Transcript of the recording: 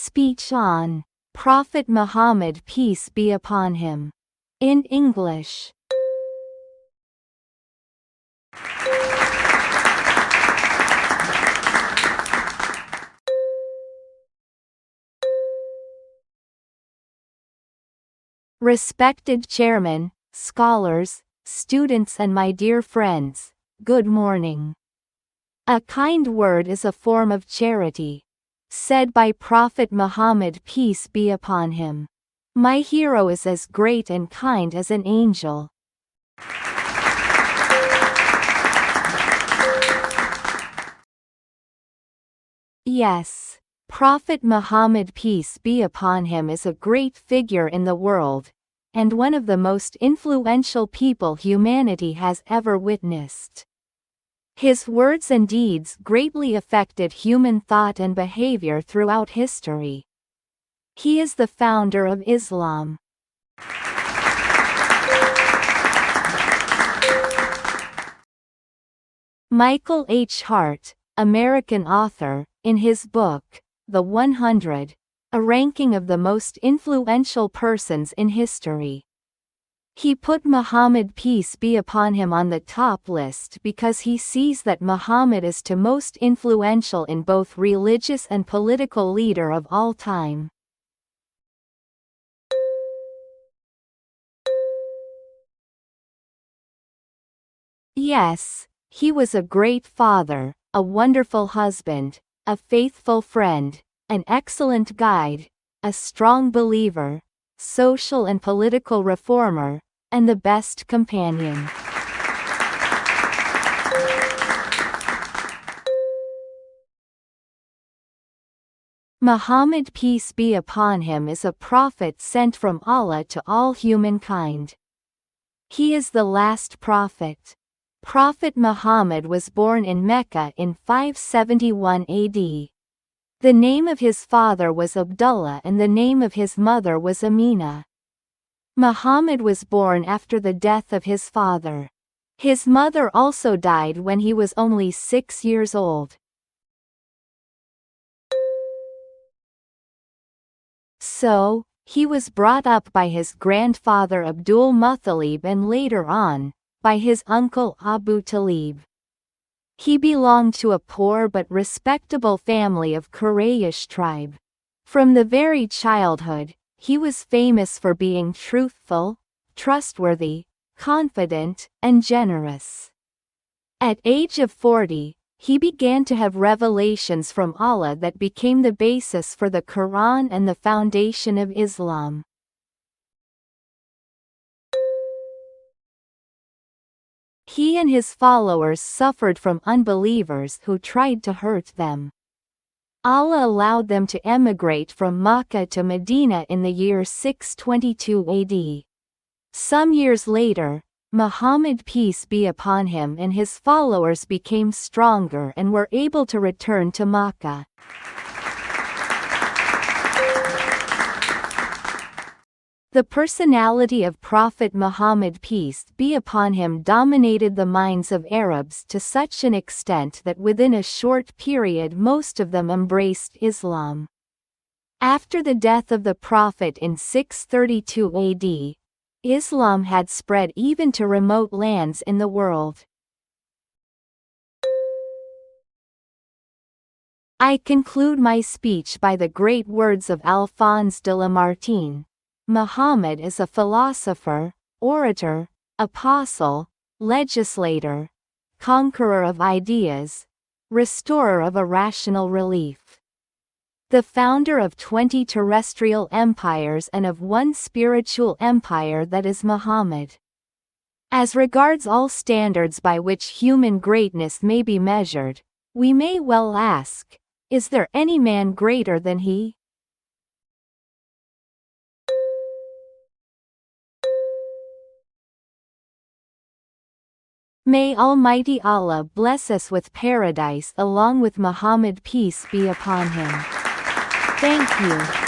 Speech on Prophet Muhammad, peace be upon him. In English. Respected Chairman, scholars, students and my dear friends, good morning. A kind word is a form of charity. Said by Prophet Muhammad, peace be upon him. My hero is as great and kind as an angel. Yes, Prophet Muhammad, peace be upon him, is a great figure in the world, and one of the most influential people humanity has ever witnessed. His words and deeds greatly affected human thought and behavior throughout history. He is the founder of Islam. Michael H. Hart, American author, in his book, The 100, a ranking of the most influential persons in history. He put Muhammad, peace be upon him, on the top list because he sees that Muhammad is the most influential in both religious and political leader of all time. Yes, he was a great father, a wonderful husband, a faithful friend, an excellent guide, a strong believer, social and political reformer, and the best companion. Muhammad, peace be upon him, is a prophet sent from Allah to all humankind. He is the last prophet. Prophet Muhammad was born in Mecca in 571 AD. The name of his father was Abdullah and the name of his mother was Amina. Muhammad was born after the death of his father. His mother also died when he was only 6 years old. So, he was brought up by his grandfather Abdul Muttalib and later on, by his uncle Abu Talib. He belonged to a poor but respectable family of Quraysh tribe. From the very childhood, he was famous for being truthful, trustworthy, confident, and generous. At age of 40, he began to have revelations from Allah that became the basis for the Quran and the foundation of Islam. He and his followers suffered from unbelievers who tried to hurt them. Allah allowed them to emigrate from Makkah to Medina in the year 622 AD. Some years later, Muhammad, peace be upon him, and his followers became stronger and were able to return to Makkah. The personality of Prophet Muhammad, peace be upon him, dominated the minds of Arabs to such an extent that within a short period most of them embraced Islam. After the death of the Prophet in 632 AD, Islam had spread even to remote lands in the world. I conclude my speech by the great words of Alphonse de Lamartine. Muhammad is a philosopher, orator, apostle, legislator, conqueror of ideas, restorer of a rational relief. The founder of 20 terrestrial empires and of one spiritual empire, that is Muhammad. As regards all standards by which human greatness may be measured, we may well ask, is there any man greater than he? May Almighty Allah bless us with paradise along with Muhammad, peace be upon him. Thank you.